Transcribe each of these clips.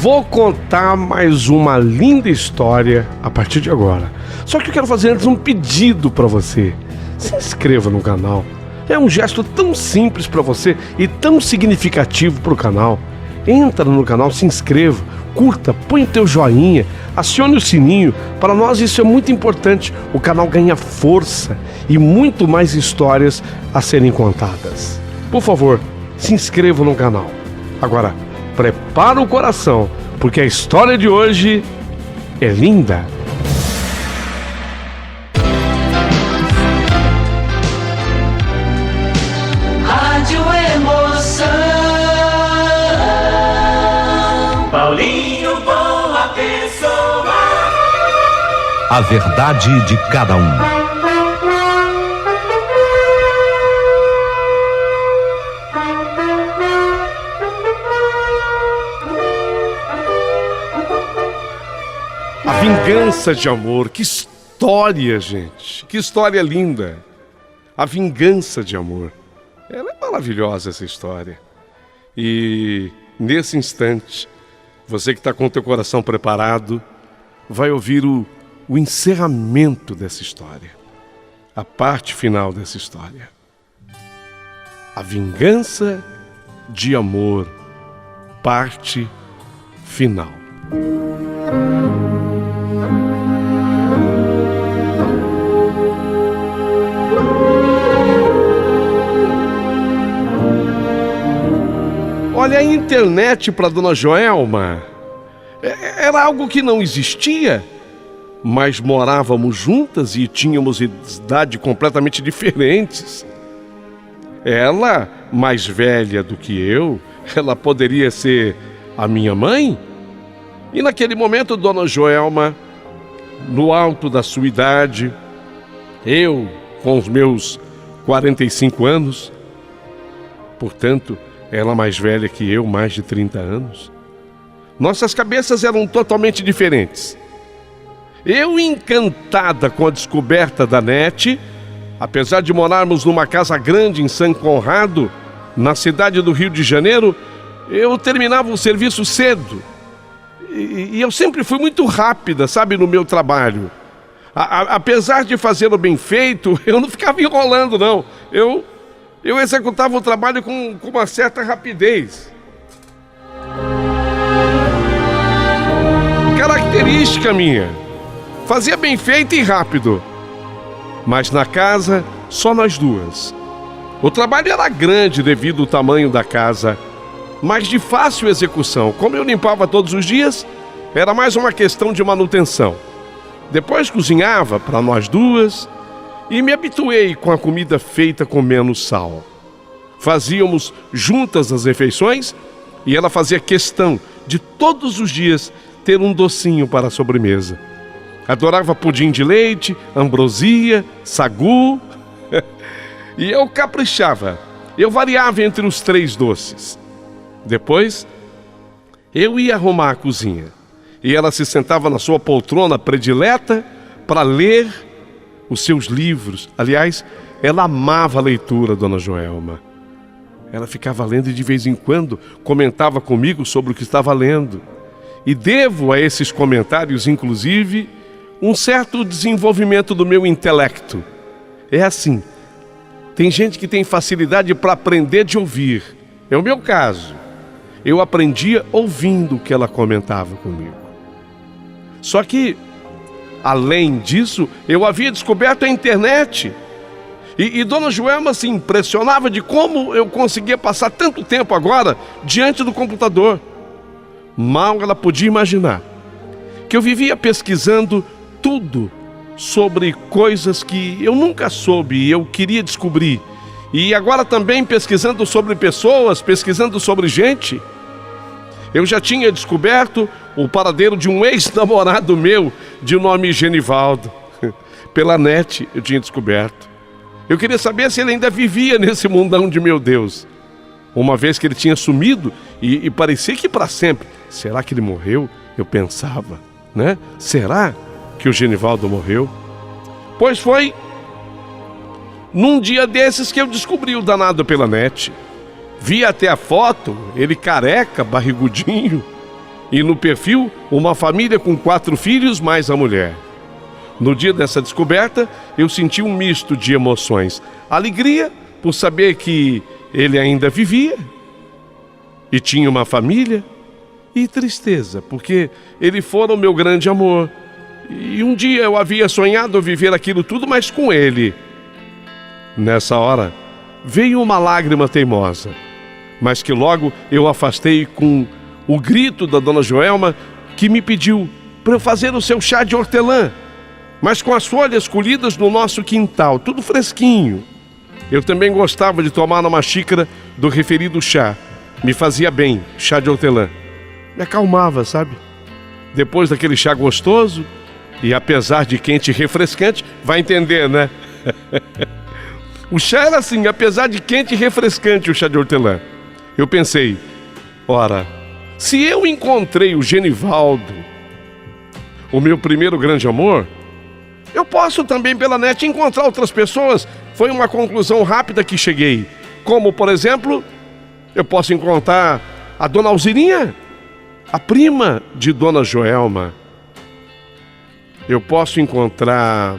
vou contar mais uma linda história a partir de agora. Só que eu quero fazer antes um pedido para você. Se inscreva no canal. É um gesto tão simples para você e tão significativo para o canal. Entra no canal, se inscreva, curta, põe o teu joinha, acione o sininho. Para nós isso é muito importante. O canal ganha força e muito mais histórias a serem contadas. Por favor, se inscreva no canal. Agora, prepara o coração, porque a história de hoje é linda. Rádio Emoção. Paulinho, boa pessoa. A verdade de cada um. A vingança de amor, que história, gente, que história linda. A vingança de amor, ela é maravilhosa essa história. E nesse instante, você que está com o teu coração preparado, vai ouvir o encerramento dessa história, a parte final dessa história. A vingança de amor, parte final. Olha, a internet para Dona Joelma era algo que não existia, mas morávamos juntas e tínhamos idade completamente diferentes. Ela, mais velha do que eu, ela poderia ser a minha mãe? E naquele momento, Dona Joelma, no alto da sua idade, eu com os meus 45 anos, portanto, ela mais velha que eu, mais de 30 anos. Nossas cabeças eram totalmente diferentes. Eu, encantada com a descoberta da NET, apesar de morarmos numa casa grande em São Conrado, na cidade do Rio de Janeiro, eu terminava o serviço cedo. E eu sempre fui muito rápida, sabe, no meu trabalho. Apesar de fazê-lo bem feito, eu não ficava enrolando, não. Eu executava o trabalho com uma certa rapidez. Característica minha. Fazia bem feito e rápido. Mas na casa, só nós duas. O trabalho era grande devido ao tamanho da casa, mas de fácil execução. Como eu limpava todos os dias, era mais uma questão de manutenção. Depois cozinhava para nós duas e me habituei com a comida feita com menos sal. Fazíamos juntas as refeições e ela fazia questão de todos os dias ter um docinho para a sobremesa. Adorava pudim de leite, ambrosia, sagu. E eu caprichava. Eu variava entre os 3 doces. Depois, eu ia arrumar a cozinha. E ela se sentava na sua poltrona predileta para ler os seus livros. Aliás, ela amava a leitura, Dona Joelma. Ela ficava lendo e de vez em quando comentava comigo sobre o que estava lendo. E devo a esses comentários, inclusive, um certo desenvolvimento do meu intelecto. É assim, tem gente que tem facilidade para aprender de ouvir. É o meu caso. Eu aprendia ouvindo o que ela comentava comigo. Só que, além disso, eu havia descoberto a internet. E Dona Joelma se impressionava de como eu conseguia passar tanto tempo agora diante do computador. Mal ela podia imaginar que eu vivia pesquisando tudo sobre coisas que eu nunca soube e eu queria descobrir. E agora também pesquisando sobre pessoas, pesquisando sobre gente. Eu já tinha descoberto o paradeiro de um ex-namorado meu, de nome Genivaldo. Pela NET eu tinha descoberto. Eu queria saber se ele ainda vivia nesse mundão de meu Deus. Uma vez que ele tinha sumido e parecia que para sempre. Será que ele morreu? Eu pensava, né? Será que o Genivaldo morreu? Pois foi num dia desses que eu descobri o danado pela NET. Vi até a foto, ele careca, barrigudinho. e no perfil uma família com 4 filhos mais a mulher. No dia dessa descoberta, eu senti um misto de emoções. Alegria por saber que ele ainda vivia e tinha uma família, e tristeza, porque ele fora o meu grande amor. E um dia eu havia sonhado viver aquilo tudo, mas com ele. Nessa hora, veio uma lágrima teimosa, mas que logo eu afastei com o grito da dona Joelma, que me pediu para eu fazer o seu chá de hortelã, mas com as folhas colhidas no nosso quintal, tudo fresquinho. Eu também gostava de tomar uma xícara do referido chá. Me fazia bem, chá de hortelã. Me acalmava, sabe? Depois daquele chá gostoso, e apesar de quente e refrescante, vai entender, né? O chá era assim, apesar de quente e refrescante, o chá de hortelã. Eu pensei, ora, se eu encontrei o Genivaldo, o meu primeiro grande amor, eu posso também pela net encontrar outras pessoas. Foi uma conclusão rápida que cheguei. Como, por exemplo, eu posso encontrar a dona Alzirinha, a prima de dona Joelma. Eu posso encontrar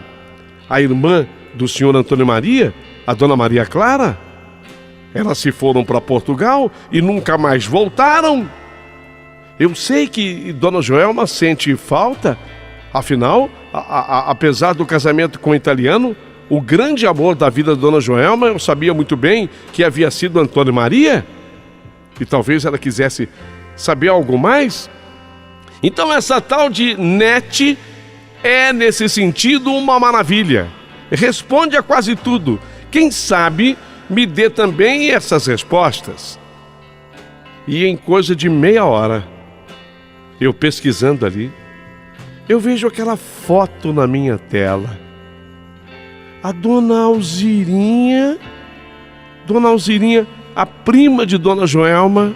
a irmã do senhor Antônio Maria, a dona Maria Clara. Elas se foram para Portugal e nunca mais voltaram. Eu sei que dona Joelma sente falta. Afinal, apesar do casamento com o italiano, o grande amor da vida da dona Joelma, eu sabia muito bem que havia sido Antônio Maria. E talvez ela quisesse saber algo mais? Então essa tal de net é, nesse sentido, uma maravilha. Responde a quase tudo. Quem sabe me dê também essas respostas. E em coisa de meia hora, eu pesquisando ali, eu vejo aquela foto na minha tela. A dona Alzirinha, a prima de dona Joelma,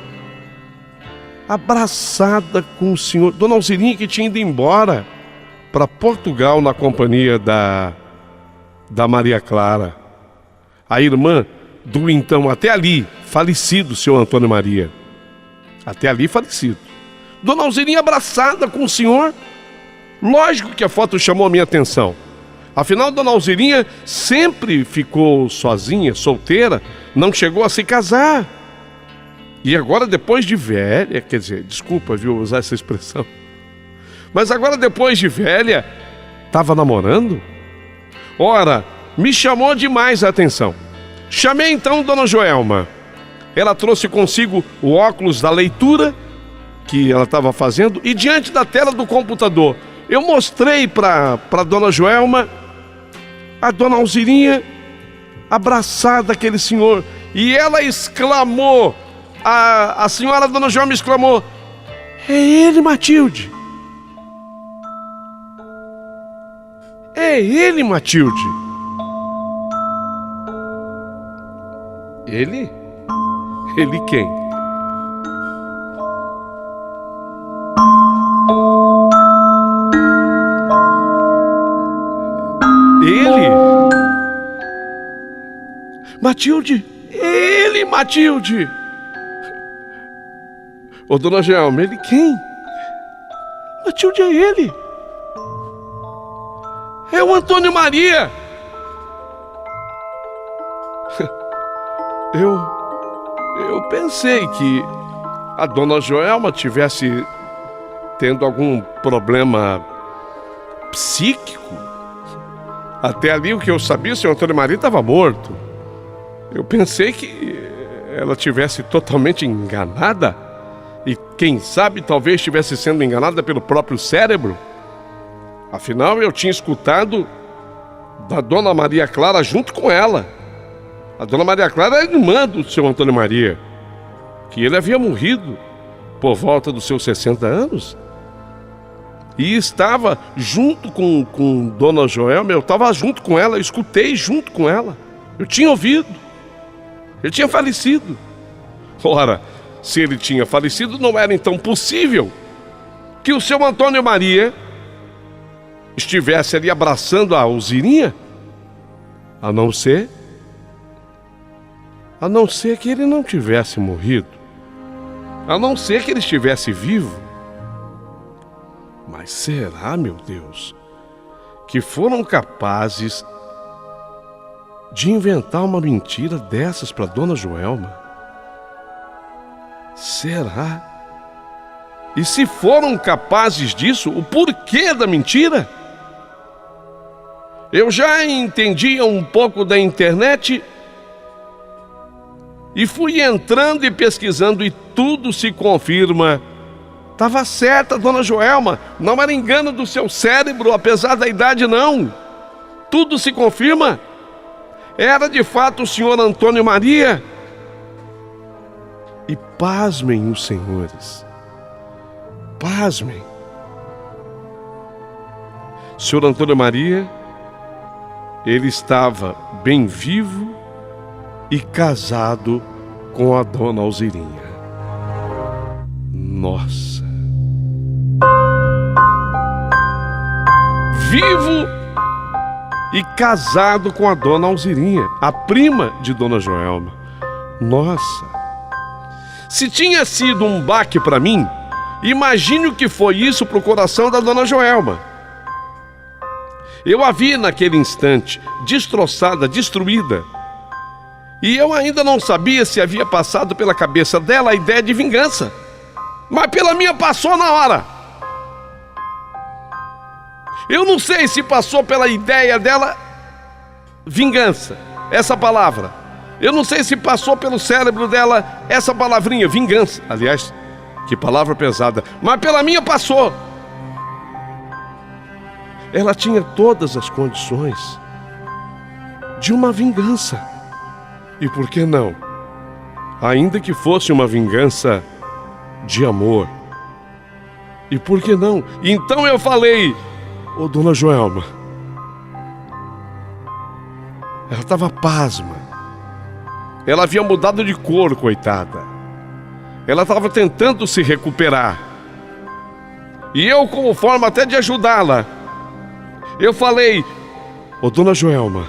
abraçada com o senhor. Dona Alzirinha que tinha ido embora para Portugal na companhia da Maria Clara, a irmã do então até ali falecido seu Antônio Maria. Até ali falecido. Dona Alzirinha abraçada com o senhor. Lógico que a foto chamou a minha atenção. Afinal, dona Alzirinha sempre ficou sozinha, solteira, não chegou a se casar. E agora, depois de velha, quer dizer, desculpa, viu, usar essa expressão, mas agora, depois de velha, estava namorando? Ora, me chamou demais a atenção. Chamei então dona Joelma. Ela trouxe consigo o óculos da leitura que ela estava fazendo e diante da tela do computador, eu mostrei para dona Joelma a dona Alzirinha abraçada aquele senhor. E ela exclamou, a senhora dona Joelma exclamou: é ele, Matilde. É ele, Matilde. Ele? Ele quem? Ele? Matilde? Ele, Matilde! Ô, dona Joelma, ele quem? Matilde é ele. É o Antônio Maria. Eu pensei que a dona Joelma tivesse tendo algum problema psíquico. Até ali o que eu sabia, o senhor Antônio Maria estava morto. Eu pensei que ela tivesse totalmente enganada. E quem sabe talvez estivesse sendo enganada pelo próprio cérebro. Afinal, eu tinha escutado da dona Maria Clara junto com ela. A dona Maria Clara era irmã do seu Antônio Maria, que ele havia morrido por volta dos seus 60 anos. E estava junto com dona Joelma, eu estava junto com ela, eu escutei junto com ela. Eu tinha ouvido. Ele tinha falecido. Ora, se ele tinha falecido, não era então possível que o seu Antônio Maria estivesse ali abraçando a Alzirinha, a não ser que ele não tivesse morrido, a não ser que ele estivesse vivo. Mas será, meu Deus, que foram capazes de inventar uma mentira dessas para Dona Joelma? Será? E se foram capazes disso, o porquê da mentira? Eu já entendia um pouco da internet e fui entrando e pesquisando e tudo se confirma. Estava certa, Dona Joelma, não era engano do seu cérebro, apesar da idade, não. Tudo se confirma. Era de fato o senhor Antônio Maria. E pasmem os senhores, pasmem. O senhor Antônio Maria, ele estava bem vivo e casado com a Dona Alzirinha. Nossa! Vivo e casado com a Dona Alzirinha, a prima de Dona Joelma. Nossa! Se tinha sido um baque para mim, imagine o que foi isso para o coração da Dona Joelma. Eu a vi naquele instante, destroçada, destruída. E eu ainda não sabia se havia passado pela cabeça dela a ideia de vingança. Mas pela minha passou na hora. Eu não sei se passou pela ideia dela vingança, essa palavra. Eu não sei se passou pelo cérebro dela essa palavrinha, vingança. Aliás, que palavra pesada. Mas pela minha passou. Ela tinha todas as condições de uma vingança. E por que não? Ainda que fosse uma vingança de amor. E por que não? Então eu falei: ô Dona Joelma. Ela estava pasma. Ela havia mudado de cor, coitada. Ela estava tentando se recuperar. E eu, como forma até de ajudá-la, eu falei: ô Dona Joelma,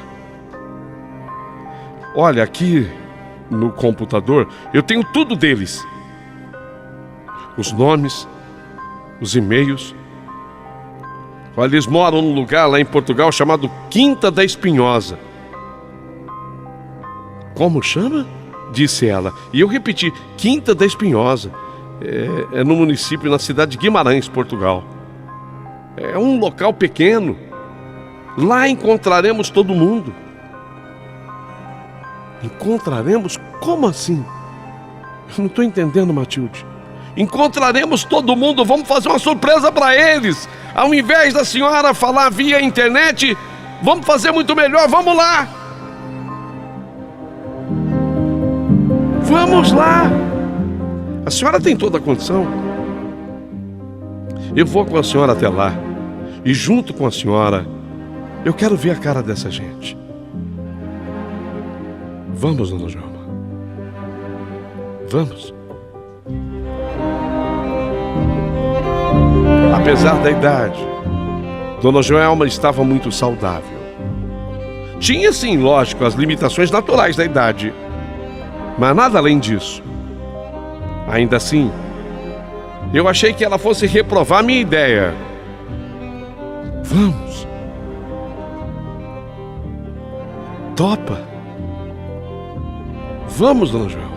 olha, aqui no computador eu tenho tudo deles. Os nomes, os e-mails. Olha, eles moram num lugar lá em Portugal chamado Quinta da Espinhosa. Como chama? Disse ela. E eu repeti: Quinta da Espinhosa. É no município, na cidade de Guimarães, Portugal. É um local pequeno. Lá encontraremos todo mundo. Encontraremos? Como assim? Eu não estou entendendo, Matilde. Encontraremos todo mundo, vamos fazer uma surpresa para eles. Ao invés da senhora falar via internet, vamos fazer muito melhor, vamos lá. Vamos lá. A senhora tem toda a condição. Eu vou com a senhora até lá. E junto com a senhora, eu quero ver a cara dessa gente. Vamos, Dona Joelma. Vamos. Apesar da idade, Dona Joelma estava muito saudável. Tinha, sim, lógico, as limitações naturais da idade, mas nada além disso. Ainda assim, eu achei que ela fosse reprovar minha ideia. Vamos. Topa. Vamos, Dona Joelma.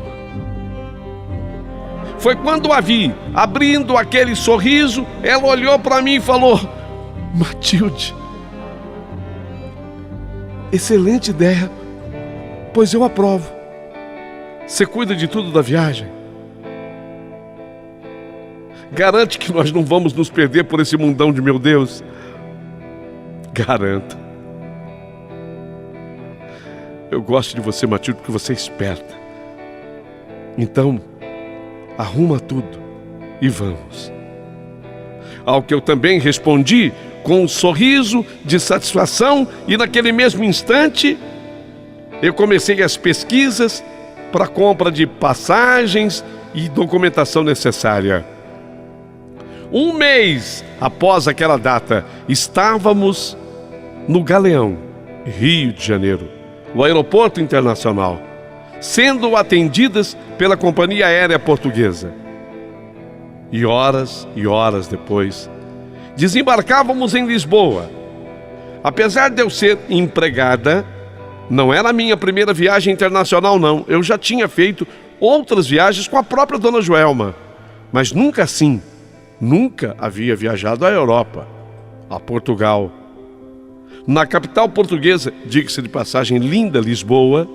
Foi quando a vi, abrindo aquele sorriso, ela olhou para mim e falou: Matilde, excelente ideia, pois eu aprovo. Você cuida de tudo da viagem? Garante que nós não vamos nos perder por esse mundão de meu Deus? Garanto. Eu gosto de você, Matilde, porque você é esperta. Então, arruma tudo e vamos. Ao que eu também respondi com um sorriso de satisfação, e naquele mesmo instante eu comecei as pesquisas para a compra de passagens e documentação necessária. Um mês após aquela data, estávamos no Galeão, Rio de Janeiro, o aeroporto internacional, sendo atendidas pela companhia aérea portuguesa. E horas depois, Desembarcávamos em Lisboa. Apesar de eu ser empregada, não era a minha primeira viagem internacional, não. Eu já tinha feito outras viagens com a própria Dona Joelma, mas nunca assim. Nunca havia viajado à Europa, a Portugal. Na capital portuguesa, diga-se de passagem, linda Lisboa,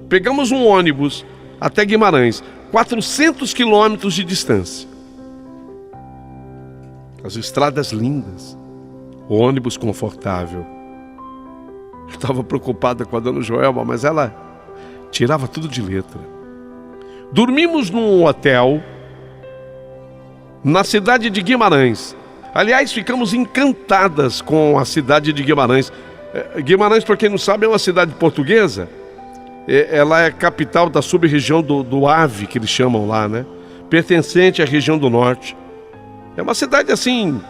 pegamos um ônibus até Guimarães, 400 quilômetros de distância. As estradas lindas, o ônibus confortável. Eu estava preocupada com a Dona Joelma, mas ela tirava tudo de letra. Dormimos num hotel na cidade de Guimarães. Aliás, ficamos encantadas com a cidade de Guimarães. Guimarães, para quem não sabe, é uma cidade portuguesa. Ela é capital da sub-região do Ave, que eles chamam lá, né? Pertencente à região do Norte. É uma cidade, assim,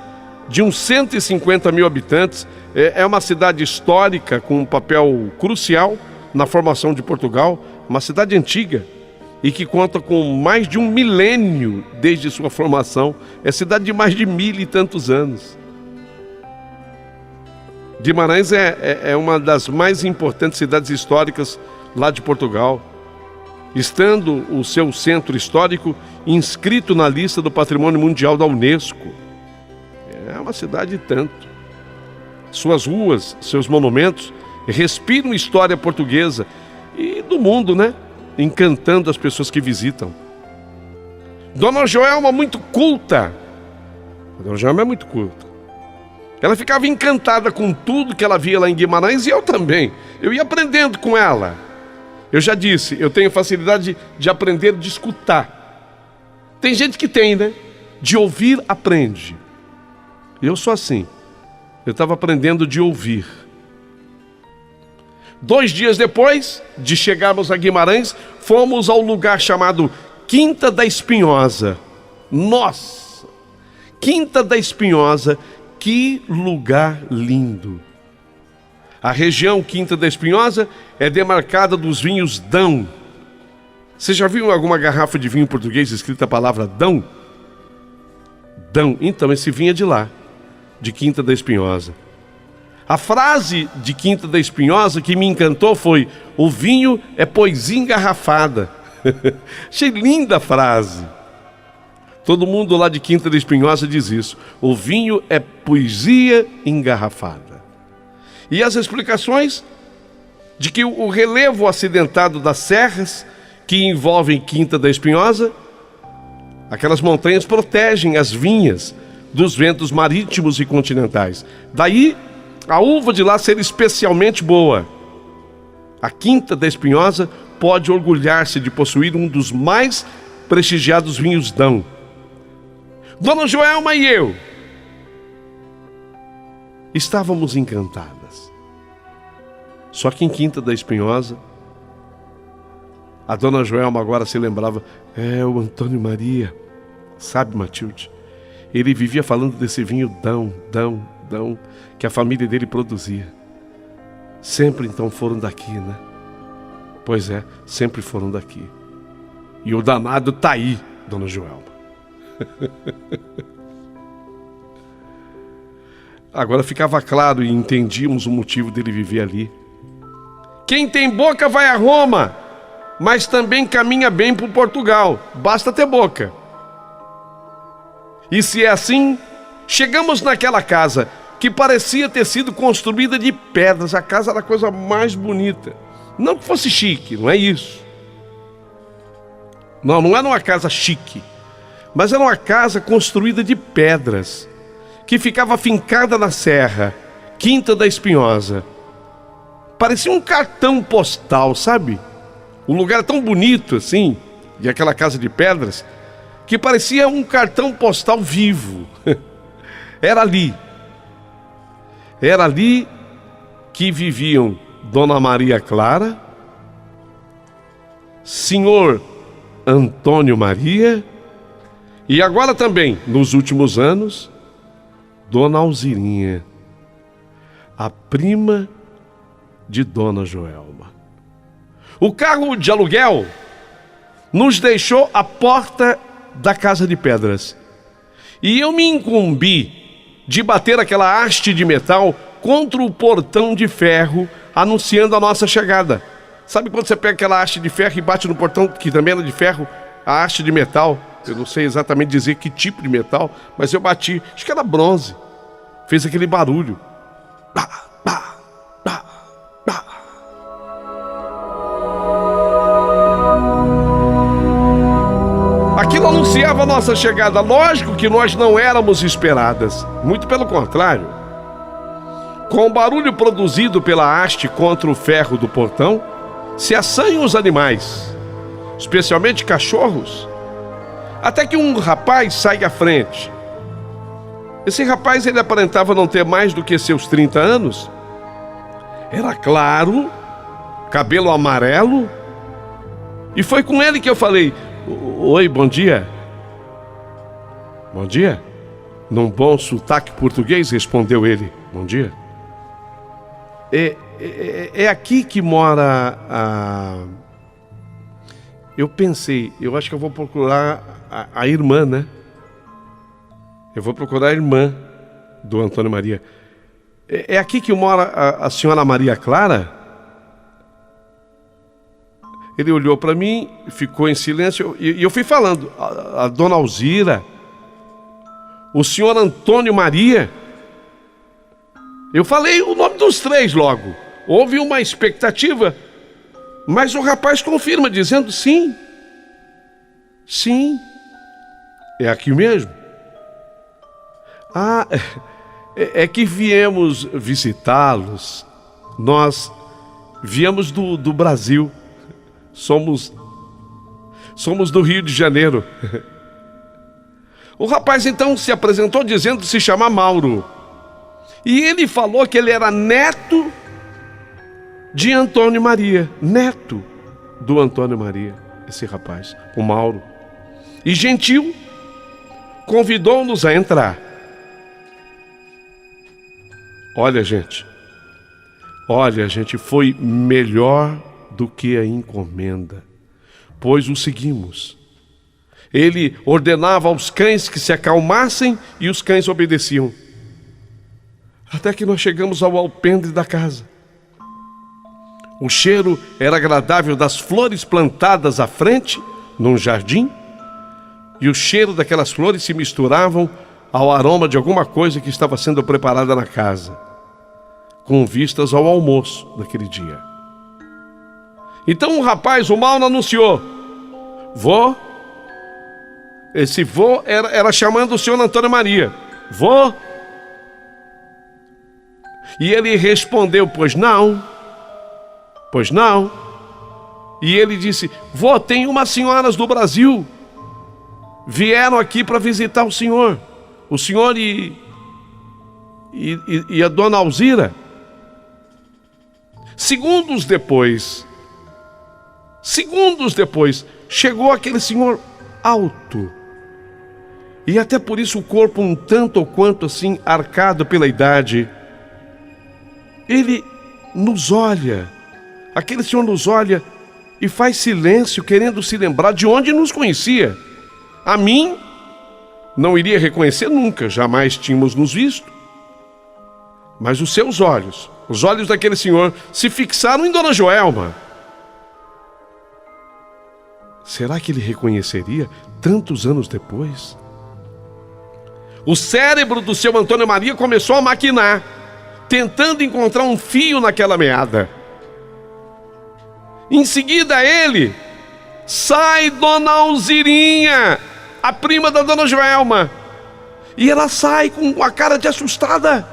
de uns 150 mil habitantes. É uma cidade histórica, com um papel crucial na formação de Portugal. Uma cidade antiga e que conta com mais de 1 milênio desde sua formação. É cidade de mais de 1000 e tantos anos. Guimarães é uma das mais importantes cidades históricas lá de Portugal, estando o seu centro histórico inscrito na lista do Patrimônio Mundial da Unesco. É uma cidade tanto. Suas ruas, seus monumentos respiram história portuguesa e do mundo, né? Encantando as pessoas que visitam. Dona Joelma, muito culta. A Dona Joelma é muito culta. Ela ficava encantada com tudo que ela via lá em Guimarães e eu também. Eu ia aprendendo com ela. Eu já disse, eu tenho facilidade de aprender, de escutar. Tem gente que tem, né? De ouvir, aprende. Eu sou assim. Eu estava aprendendo de ouvir. 2 dias depois de chegarmos a Guimarães, fomos ao lugar chamado Quinta da Espinhosa. Nossa! Quinta da Espinhosa, que lugar lindo! A região Quinta da Espinhosa é demarcada dos vinhos Dão. Você já viu alguma garrafa de vinho português escrita a palavra Dão? Dão. Então, esse vinho é de lá, de Quinta da Espinhosa. A frase de Quinta da Espinhosa que me encantou foi: o vinho é poesia engarrafada. Achei linda a frase. Todo mundo lá de Quinta da Espinhosa diz isso. O vinho é poesia engarrafada. E as explicações de que o relevo acidentado das serras que envolvem Quinta da Espinhosa, aquelas montanhas protegem as vinhas dos ventos marítimos e continentais. Daí a uva de lá ser especialmente boa. A Quinta da Espinhosa pode orgulhar-se de possuir um dos mais prestigiados vinhos Dão. Dona Joelma e eu estávamos encantadas. Só que em Quinta da Espinhosa, a Dona Joelma agora se lembrava, o Antônio Maria, sabe, Matilde? Ele vivia falando desse vinho Dão, que a família dele produzia. Sempre então foram daqui, né? Pois é, sempre foram daqui. E o danado tá aí, Dona Joelma. Agora ficava claro e entendíamos o motivo dele viver ali. Quem tem boca vai a Roma, mas também caminha bem para Portugal. Basta ter boca. E se é assim, chegamos naquela casa que parecia ter sido construída de pedras. A casa era a coisa mais bonita. Não que fosse chique, não é isso. Não era uma casa chique, mas era uma casa construída de pedras, que ficava fincada na serra, Quinta da Espinhosa. Parecia um cartão postal, sabe? O lugar tão bonito assim, e aquela casa de pedras, que parecia um cartão postal vivo. Era ali que viviam Dona Maria Clara, Senhor Antônio Maria e agora também, nos últimos anos, Dona Alzirinha, a prima de Dona Joelma. O carro de aluguel nos deixou à porta da casa de pedras. E eu me incumbi de bater aquela haste de metal contra o portão de ferro, anunciando a nossa chegada. Sabe quando você pega aquela haste de ferro e bate no portão, que também era de ferro, a haste de metal? Eu não sei exatamente dizer que tipo de metal, mas eu bati, acho que era bronze. Fez aquele barulho. Pá, pá, pá, pá. Aquilo anunciava a nossa chegada. Lógico que nós não éramos esperadas, muito pelo contrário. Com o barulho produzido pela haste contra o ferro do portão, se assanham os animais, especialmente cachorros, até que um rapaz sai à frente. Esse rapaz, ele aparentava não ter mais do que seus 30 anos. Era claro, cabelo amarelo, e foi com ele que eu falei: oi, bom dia. Bom dia? Num bom sotaque português, respondeu ele: bom dia. É aqui que mora a... Eu pensei, eu acho que eu vou procurar a irmã, né? Eu vou procurar a irmã do Antônio Maria. É aqui que mora a senhora Maria Clara? Ele olhou para mim, ficou em silêncio, e eu fui falando: a dona Alzira, o senhor Antônio Maria. Eu falei o nome dos três logo. Houve uma expectativa, mas o rapaz confirma, dizendo: sim, sim, é aqui mesmo. Ah, é que viemos visitá-los. Nós viemos do Brasil. Somos do Rio de Janeiro. O rapaz então se apresentou dizendo se chamar Mauro. E ele falou que ele era neto de Antônio Maria. Neto do Antônio Maria, esse rapaz, o Mauro. E gentil, convidou-nos a entrar. Olha, gente, foi melhor do que a encomenda, pois o seguimos. Ele ordenava aos cães que se acalmassem e os cães obedeciam. Até que nós chegamos ao alpendre da casa. O cheiro era agradável das flores plantadas à frente, num jardim, e o cheiro daquelas flores se misturavam ao aroma de alguma coisa que estava sendo preparada na casa, com vistas ao almoço daquele dia. Então o rapaz, o Mauro, anunciou: vô. Esse vô era chamando o senhor Antônio Maria. Vô. E ele respondeu: pois não. Pois não. E ele disse: vô, tem umas senhoras do Brasil. Vieram aqui para visitar o senhor. O senhor e a dona Alzira. Segundos depois, chegou aquele senhor alto. E até por isso o corpo um tanto ou quanto assim arcado pela idade. Ele nos olha, aquele senhor nos olha e faz silêncio, querendo se lembrar de onde nos conhecia. A mim, não iria reconhecer nunca, jamais tínhamos nos visto. Mas os seus olhos, os olhos daquele senhor, se fixaram em Dona Joelma. Será que ele reconheceria tantos anos depois? O cérebro do seu Antônio Maria começou a maquinar, tentando encontrar um fio naquela meada. Em seguida ele, sai Dona Alzirinha, a prima da Dona Joelma. E ela sai com a cara de assustada.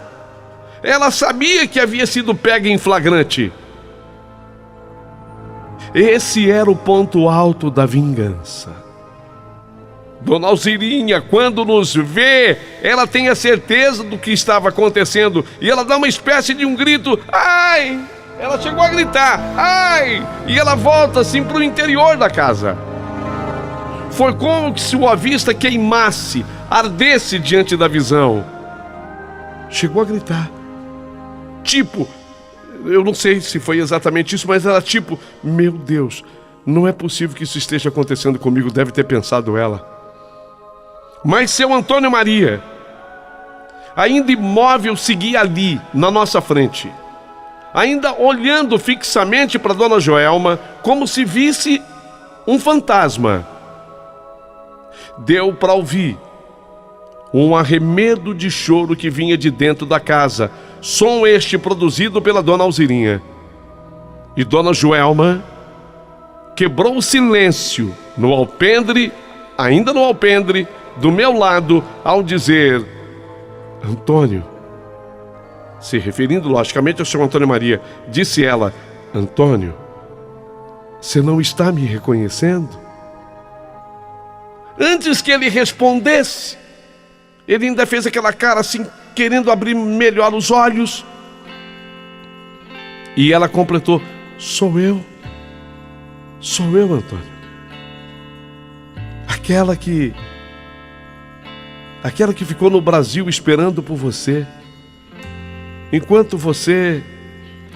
Ela sabia que havia sido pega em flagrante. Esse era o ponto alto da vingança. Dona Alzirinha, quando nos vê, ela tem a certeza do que estava acontecendo e ela dá uma espécie de um grito: ai! Ela chegou a gritar: ai! E ela volta assim para o interior da casa. Foi como se sua vista queimasse, ardesse diante da visão. Chegou a gritar. Tipo, eu não sei se foi exatamente isso, mas era tipo: meu Deus, não é possível que isso esteja acontecendo comigo, deve ter pensado ela. Mas seu Antônio Maria, ainda imóvel, seguia ali, na nossa frente, ainda olhando fixamente para Dona Joelma, como se visse um fantasma. Deu para ouvir um arremedo de choro que vinha de dentro da casa, som este produzido pela Dona Alzirinha. E Dona Joelma quebrou o silêncio no alpendre, ainda no alpendre, do meu lado, ao dizer: Antônio, se referindo logicamente ao seu Antônio Maria, disse ela: Antônio, você não está me reconhecendo? Antes que ele respondesse, ele ainda fez aquela cara assim, querendo abrir melhor os olhos. E ela completou: sou eu, Antônio. Aquela que ficou no Brasil esperando por você, enquanto você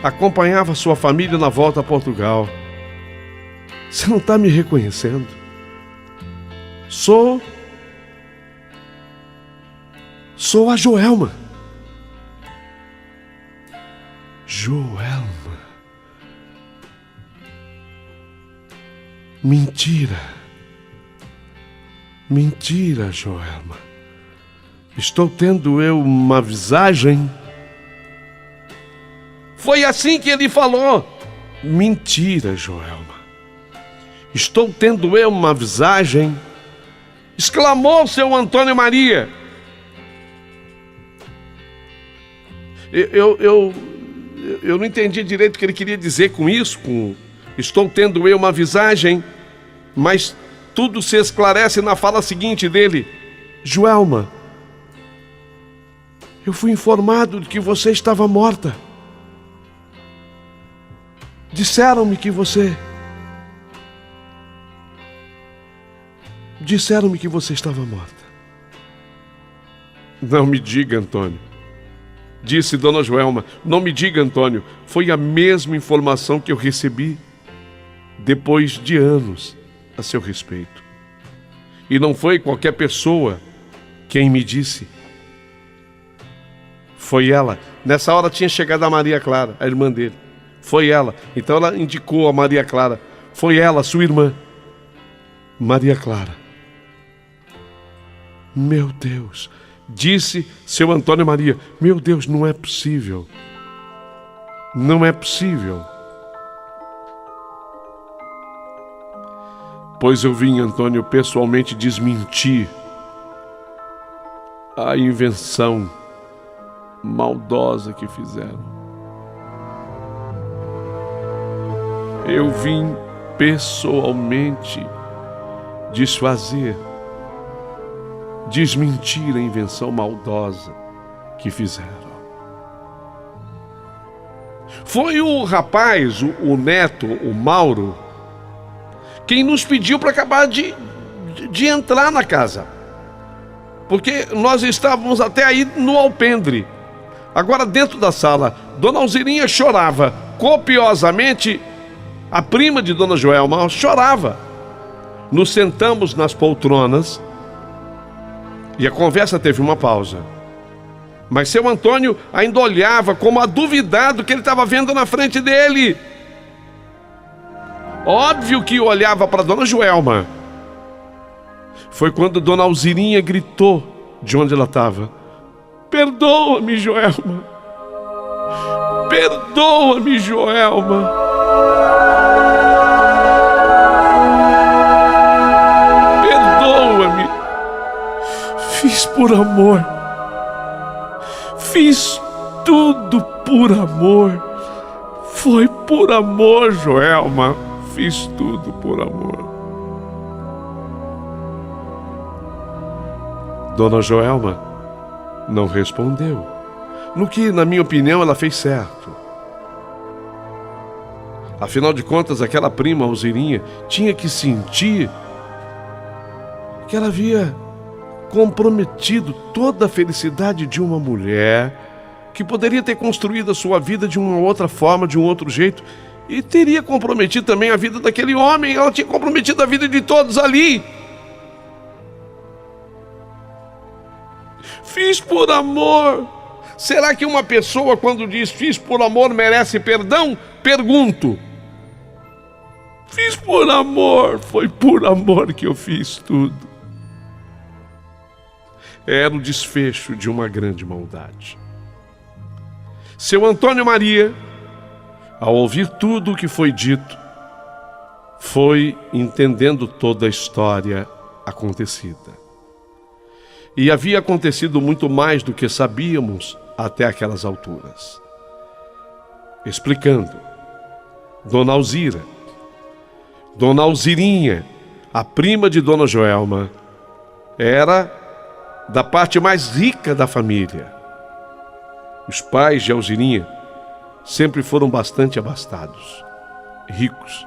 acompanhava sua família na volta a Portugal. Você não está me reconhecendo? Sou a Joelma. Joelma. Mentira. Mentira, Joelma. Estou tendo eu uma visagem? Foi assim que ele falou. Mentira, Joelma. Estou tendo eu uma visagem? Exclamou seu Antônio Maria. Eu não entendi direito o que ele queria dizer com isso, com estou tendo eu uma visagem, mas tudo se esclarece na fala seguinte dele: Joelma, eu fui informado de que você estava morta. Disseram-me que você estava morta. Não me diga, Antônio. Disse Dona Joelma: não me diga, Antônio. Foi a mesma informação que eu recebi depois de anos a seu respeito. E não foi qualquer pessoa quem me disse. Foi ela. Nessa hora tinha chegado a Maria Clara, a irmã dele. Foi ela. Então ela indicou a Maria Clara. Foi ela, sua irmã, Maria Clara. Meu Deus, disse seu Antônio Maria. Meu Deus, não é possível. Não é possível. Pois eu vim, Antônio, pessoalmente desmentir a invenção maldosa que fizeram. Eu vim pessoalmente desmentir a invenção maldosa que fizeram. Foi o rapaz, o neto, o Mauro, quem nos pediu para acabar de entrar na casa. Porque nós estávamos até aí no alpendre. Agora, dentro da sala, Dona Alzirinha chorava copiosamente. A prima de Dona Joelma chorava. Nos sentamos nas poltronas e a conversa teve uma pausa. Mas seu Antônio ainda olhava como a duvidar do que ele estava vendo na frente dele. Óbvio que olhava para Dona Joelma. Foi quando Dona Alzirinha gritou de onde ela estava: perdoa-me, Joelma. Perdoa-me, Joelma. Perdoa-me. Fiz por amor. Fiz tudo por amor. Foi por amor, Joelma. Fiz tudo por amor. Dona Joelma não respondeu, no que, na minha opinião, ela fez certo. Afinal de contas, aquela prima Alzirinha tinha que sentir que ela havia comprometido toda a felicidade de uma mulher que poderia ter construído a sua vida de uma outra forma, de um outro jeito, e teria comprometido também a vida daquele homem. Ela tinha comprometido a vida de todos ali. Fiz por amor. Será que uma pessoa, quando diz fiz por amor, merece perdão? Pergunto. Fiz por amor, foi por amor que eu fiz tudo. Era o desfecho de uma grande maldade. Seu Antônio Maria, ao ouvir tudo o que foi dito, foi entendendo toda a história acontecida. E havia acontecido muito mais do que sabíamos até aquelas alturas. Explicando, Dona Alzira, Dona Alzirinha, a prima de Dona Joelma, era da parte mais rica da família. Os pais de Alzirinha sempre foram bastante abastados, ricos.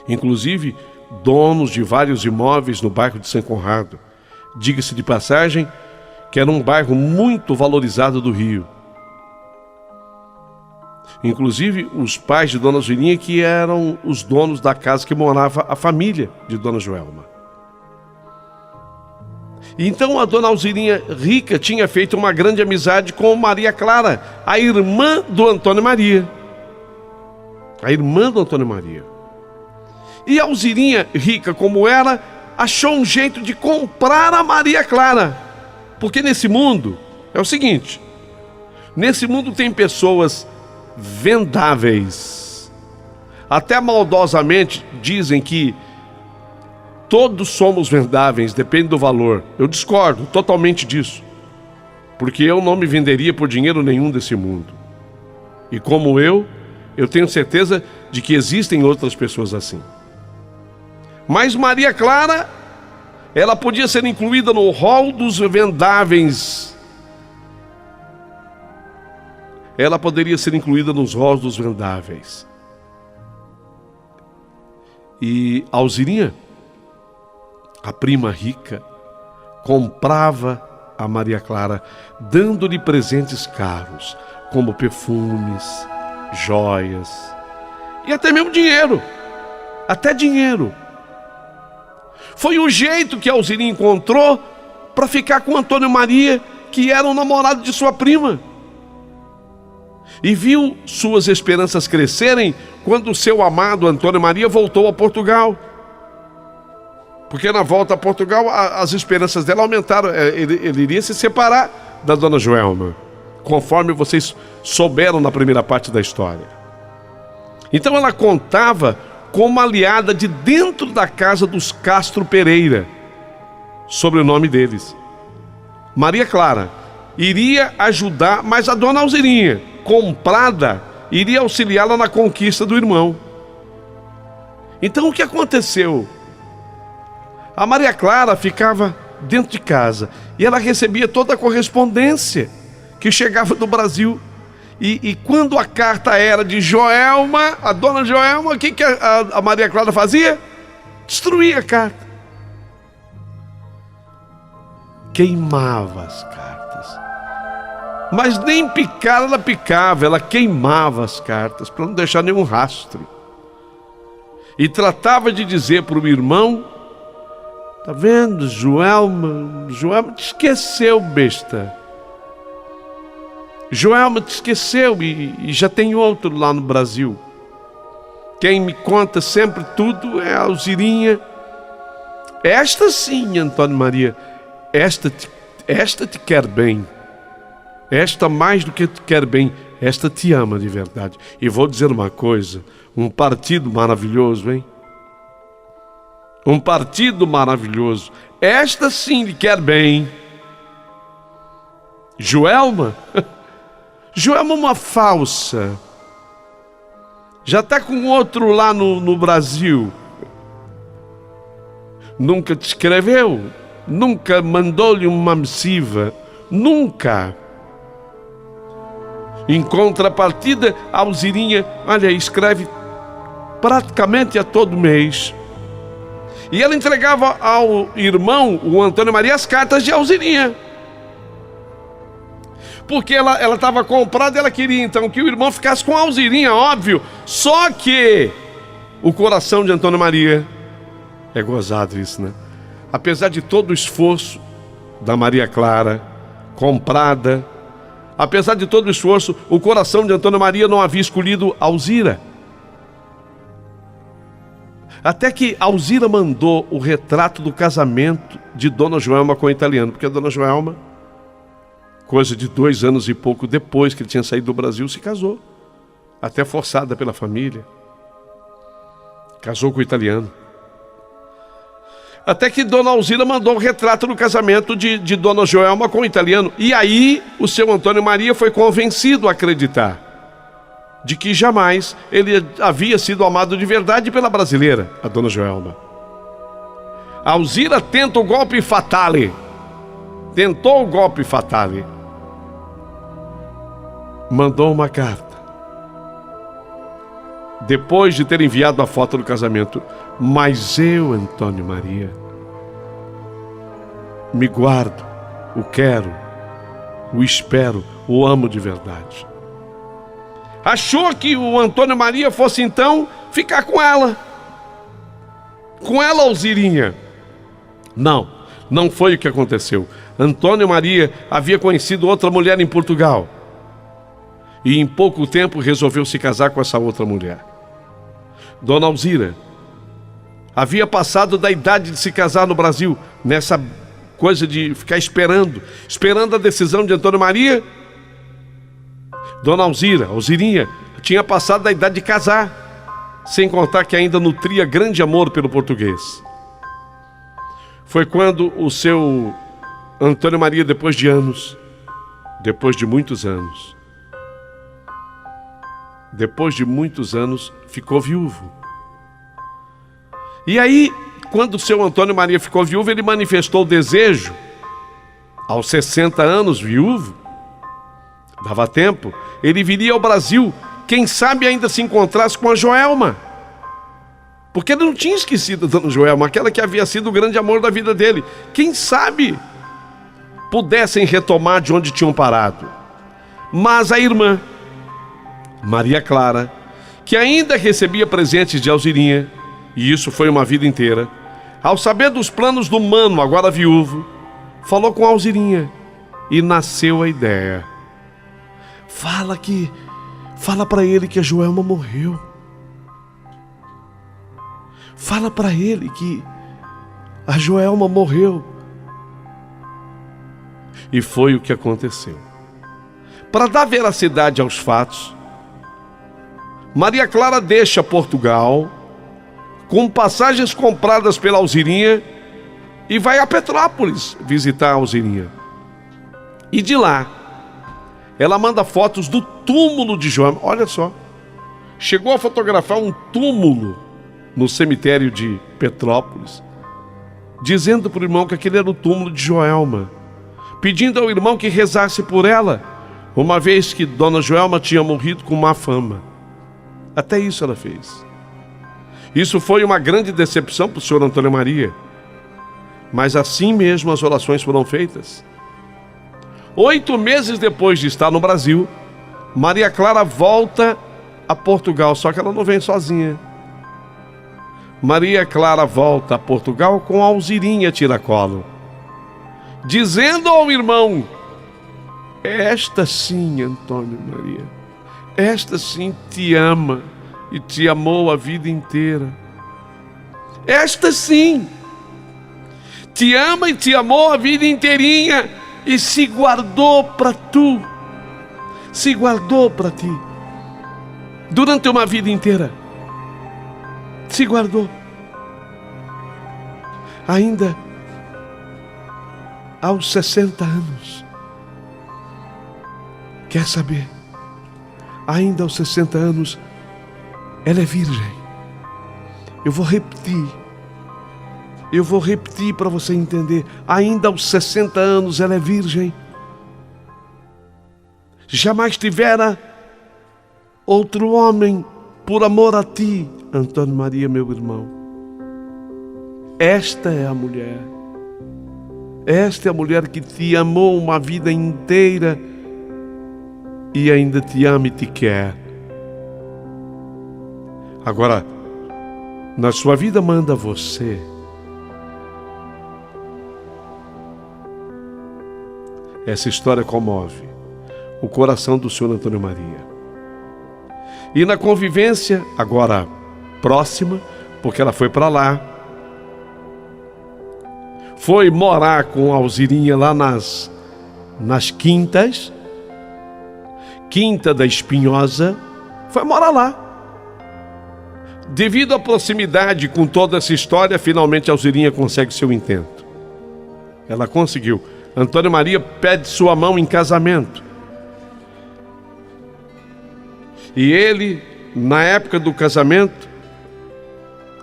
Inclusive, donos de vários imóveis no bairro de São Conrado. Diga-se de passagem, que era um bairro muito valorizado do Rio. Inclusive, os pais de Dona Alzirinha que eram os donos da casa que morava a família de Dona Joelma. Então a Dona Alzirinha rica tinha feito uma grande amizade com Maria Clara, a irmã do Antônio Maria. A irmã do Antônio Maria. E a Alzirinha, rica como era, achou um jeito de comprar a Maria Clara. Porque nesse mundo, é o seguinte, nesse mundo tem pessoas vendáveis. Até maldosamente dizem que todos somos vendáveis, depende do valor. Eu discordo totalmente disso. Porque eu não me venderia por dinheiro nenhum desse mundo. E como eu tenho certeza de que existem outras pessoas assim. Mas Maria Clara, ela podia ser incluída no rol dos vendáveis. Ela poderia ser incluída nos rols dos vendáveis. E Alzirinha, a prima rica, comprava a Maria Clara, dando-lhe presentes caros, como perfumes, joias e até mesmo dinheiro. Até dinheiro. Foi o jeito que a Alzirinha encontrou para ficar com Antônio Maria, que era o namorado de sua prima. E viu suas esperanças crescerem quando o seu amado Antônio Maria voltou a Portugal. Porque na volta a Portugal as esperanças dela aumentaram. Ele iria se separar da Dona Joelma, conforme vocês souberam na primeira parte da história. Então ela contava com uma aliada de dentro da casa dos Castro Pereira, sobre o nome deles. Maria Clara iria ajudar, mas a Dona Alzirinha, comprada, iria auxiliá-la na conquista do irmão. Então o que aconteceu? A Maria Clara ficava dentro de casa e ela recebia toda a correspondência que chegava do Brasil. E quando a carta era de Joelma, a Dona Joelma, o que a Maria Clara fazia? Destruía a carta. Queimava as cartas. Mas nem picar ela picava, ela queimava as cartas para não deixar nenhum rastro. E tratava de dizer para o irmão: tá vendo, Joelma te esqueceu, besta. Joelma te esqueceu e já tem outro lá no Brasil. Quem me conta sempre tudo é a Alzirinha. Esta sim, Antônio Maria, esta te quer bem. Esta mais do que te quer bem, esta te ama de verdade. E vou dizer uma coisa, um partido maravilhoso, hein? Um partido maravilhoso. Esta sim lhe quer bem. Joelma? Joelma é uma falsa. Já está com outro lá no Brasil. Nunca te escreveu. Nunca mandou-lhe uma missiva. Nunca. Em contrapartida, a Alzirinha, olha, escreve praticamente a todo mês. E ela entregava ao irmão, o Antônio Maria, as cartas de Alzirinha. Porque ela estava comprada e ela queria então que o irmão ficasse com a Alzirinha, óbvio. Só que o coração de Antônio Maria, é gozado isso, né? Apesar de todo o esforço da Maria Clara, comprada. Apesar de todo o esforço, o coração de Antônio Maria não havia escolhido Alzira. Até que Alzira mandou o retrato do casamento de Dona Joelma com o italiano, porque a Dona Joelma, coisa de 2 anos e pouco depois que ele tinha saído do Brasil, se casou, até forçada pela família. Casou com o italiano. Até que Dona Alzira mandou o retrato do casamento de Dona Joelma com o italiano. E aí o seu Antônio Maria foi convencido a acreditar de que jamais ele havia sido amado de verdade pela brasileira, a Dona Joelma. Alzira tenta o golpe fatale. Tentou o golpe fatale. Mandou uma carta. Depois de ter enviado a foto do casamento: mas eu, Antônio Maria, me guardo, o quero, o espero, o amo de verdade. Achou que o Antônio Maria fosse então ficar com ela, Alzirinha. Não foi o que aconteceu. Antônio Maria havia conhecido outra mulher em Portugal e em pouco tempo resolveu se casar com essa outra mulher. Dona Alzira havia passado da idade de se casar no Brasil, nessa coisa de ficar esperando a decisão de Antônio Maria. Dona Alzirinha, tinha passado da idade de casar, sem contar que ainda nutria grande amor pelo português. Foi quando o seu Antônio Maria, depois de muitos anos, ficou viúvo. E aí, quando o seu Antônio Maria ficou viúvo, ele manifestou o desejo, aos 60 anos, viúvo, dava tempo, ele viria ao Brasil, quem sabe ainda se encontrasse com a Joelma. Porque ele não tinha esquecido a Dona Joelma, aquela que havia sido o grande amor da vida dele. Quem sabe pudessem retomar de onde tinham parado. Mas a irmã, Maria Clara, que ainda recebia presentes de Alzirinha, e isso foi uma vida inteira, ao saber dos planos do mano, agora viúvo, falou com Alzirinha e nasceu a ideia. Fala para ele que a Joelma morreu. Fala para ele que a Joelma morreu. E foi o que aconteceu. Para dar veracidade aos fatos, Maria Clara deixa Portugal com passagens compradas pela Alzirinha e vai a Petrópolis visitar a Alzirinha. E de lá, ela manda fotos do túmulo de Joelma. Olha só, chegou a fotografar um túmulo no cemitério de Petrópolis, dizendo para o irmão que aquele era o túmulo de Joelma, pedindo ao irmão que rezasse por ela, uma vez que Dona Joelma tinha morrido com má fama. Até isso ela fez. Isso foi uma grande decepção para o senhor Antônio Maria, mas assim mesmo as orações foram feitas. 8 meses depois de estar no Brasil, Maria Clara volta a Portugal, só que ela não vem sozinha. Maria Clara volta a Portugal com a Alzirinha tiracolo, dizendo ao irmão: esta sim, Antônio Maria, esta sim te ama e te amou a vida inteira. Esta sim te ama e te amou a vida inteirinha e se guardou para tu, se guardou para ti durante uma vida inteira. Se guardou. Ainda aos 60 anos. Quer saber? Ainda aos 60 anos, ela é virgem. Eu vou repetir para você entender. Ainda aos 60 anos ela é virgem. Jamais tivera outro homem por amor a ti, Antônio Maria, meu irmão. Esta é a mulher. Esta é a mulher que te amou uma vida inteira e ainda te ama e te quer. Agora, na sua vida manda você Essa história comove o coração do senhor Antônio Maria. E na convivência, agora próxima, porque ela foi para lá, foi morar com a Alzirinha lá nas Quintas, Quinta da Espinhosa, foi morar lá. Devido à proximidade com toda essa história, finalmente a Alzirinha consegue seu intento. Ela conseguiu. Antônio Maria pede sua mão em casamento. E ele, na época do casamento,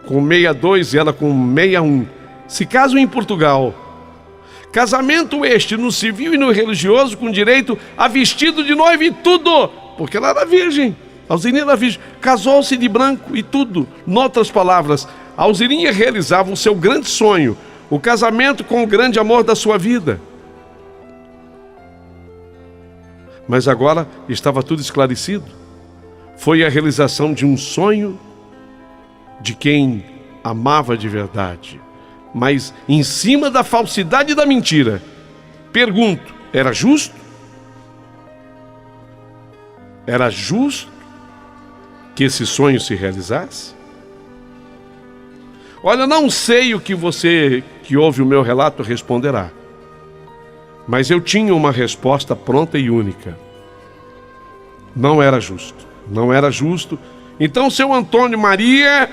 com 62 e ela com 61, se casam em Portugal. Casamento este no civil e no religioso, com direito a vestido de noiva e tudo, porque ela era virgem. A Alzirinha era virgem, casou-se de branco e tudo. Noutras palavras, a Alzirinha realizava o seu grande sonho, o casamento com o grande amor da sua vida. Mas agora estava tudo esclarecido. Foi a realização de um sonho de quem amava de verdade, mas em cima da falsidade e da mentira. Pergunto, era justo? Era justo que esse sonho se realizasse? Olha, não sei o que você que ouve o meu relato responderá, mas eu tinha uma resposta pronta e única. Não era justo, não era justo. Então seu Antônio Maria,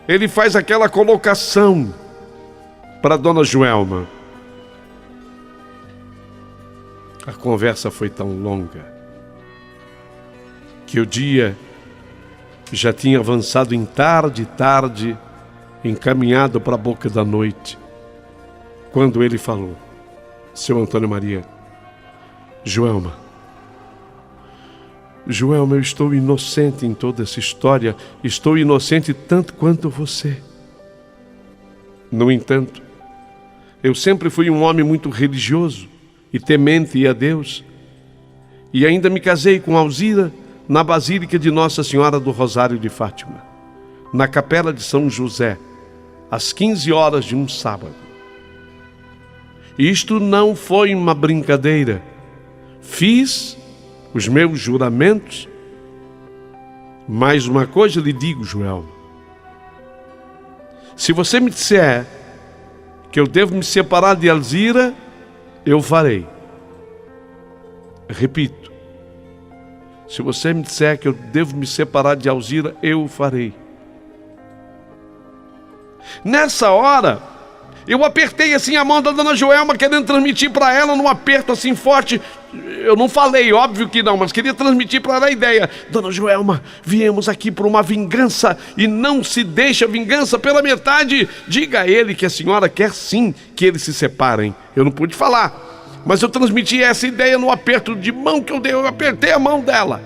ele faz aquela colocação para Dona Joelma. A conversa foi tão longa que o dia já tinha avançado em tarde, encaminhado para a boca da noite, quando ele falou: seu Antônio Maria, Joelma, eu estou inocente em toda essa história, estou inocente tanto quanto você. No entanto, eu sempre fui um homem muito religioso e temente a Deus, e ainda me casei com Alzira na Basílica de Nossa Senhora do Rosário de Fátima, na Capela de São José, às 15 horas de um sábado. Isto não foi uma brincadeira. Fiz os meus juramentos. Mais uma coisa lhe digo, Joel. Se você me disser que eu devo me separar de Alzira, eu farei. Repito, se você me disser que eu devo me separar de Alzira, eu farei. Nessa hora, eu apertei assim a mão da Dona Joelma, querendo transmitir para ela num aperto assim forte. Eu não falei, óbvio que não, mas queria transmitir para ela a ideia. Dona Joelma, viemos aqui por uma vingança e não se deixa a vingança pela metade. Diga a ele que a senhora quer sim que eles se separem. Eu não pude falar, mas eu transmiti essa ideia no aperto de mão que eu dei. Eu apertei a mão dela.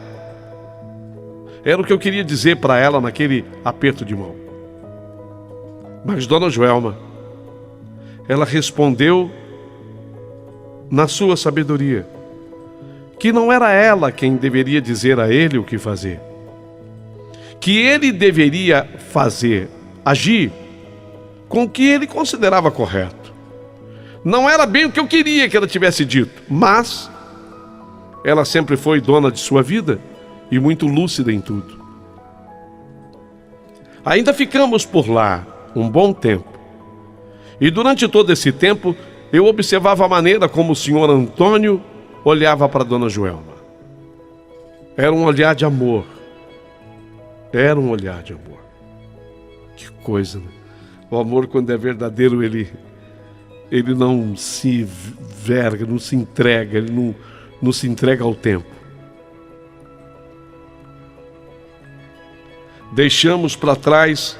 Era o que eu queria dizer para ela naquele aperto de mão. Mas Dona Joelma, ela respondeu na sua sabedoria que não era ela quem deveria dizer a ele o que fazer, que ele deveria fazer, agir com o que ele considerava correto. Não era bem o que eu queria que ela tivesse dito, mas ela sempre foi dona de sua vida e muito lúcida em tudo. Ainda ficamos por lá um bom tempo. E durante todo esse tempo, eu observava a maneira como o senhor Antônio olhava para Dona Joelma. Era um olhar de amor. Era um olhar de amor. Que coisa, né? O amor, quando é verdadeiro, ele não se verga, não se entrega, ele não se entrega ao tempo. Deixamos para trás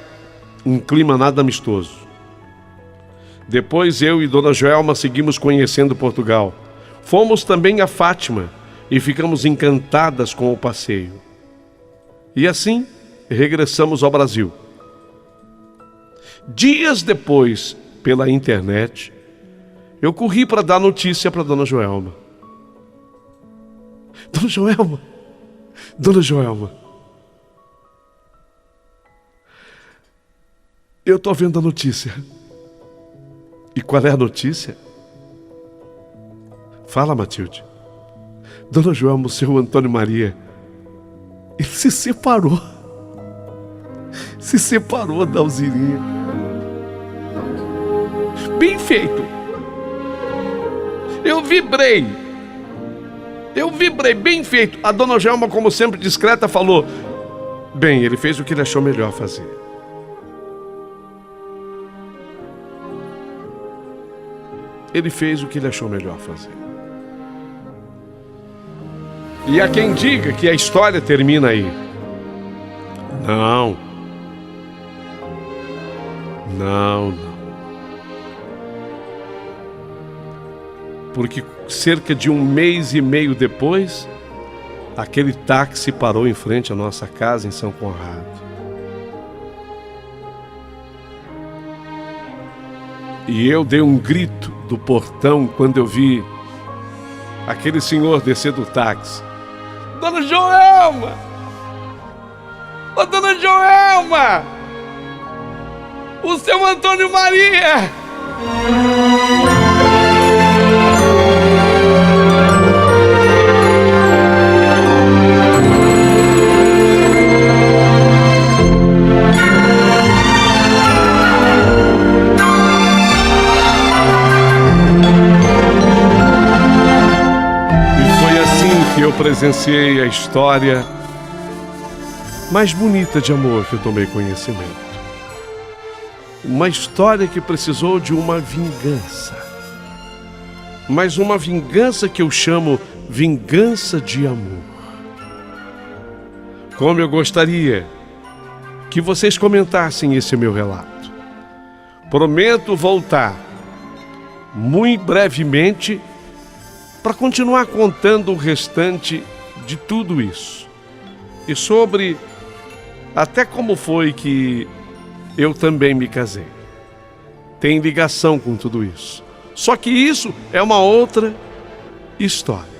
um clima nada amistoso. Depois eu e Dona Joelma seguimos conhecendo Portugal. Fomos também a Fátima e ficamos encantadas com o passeio. E assim regressamos ao Brasil. Dias depois, pela internet, eu corri para dar notícia para Dona Joelma. Dona Joelma, eu estou vendo a notícia. E qual é a notícia? Fala, Matilde. Dona Joelma, o seu Antônio Maria, ele se separou. Se separou da Alzirinha. Bem feito. Eu vibrei, bem feito. A Dona Joelma, como sempre discreta, falou: bem, ele fez o que ele achou melhor fazer. Ele fez o que ele achou melhor fazer. E há quem diga que a história termina aí. Não. Porque cerca de 1 mês e meio depois, aquele táxi parou em frente à nossa casa em São Conrado. E eu dei um grito do portão quando eu vi aquele senhor descer do táxi. Dona Joelma! Ô, Dona Joelma! O seu Antônio Maria! Eu presenciei a história mais bonita de amor que eu tomei conhecimento. Uma história que precisou de uma vingança. Mas uma vingança que eu chamo vingança de amor. Como eu gostaria que vocês comentassem esse meu relato. Prometo voltar muito brevemente para continuar contando o restante de tudo isso. E sobre até como foi que eu também me casei. Tem ligação com tudo isso. Só que isso é uma outra história.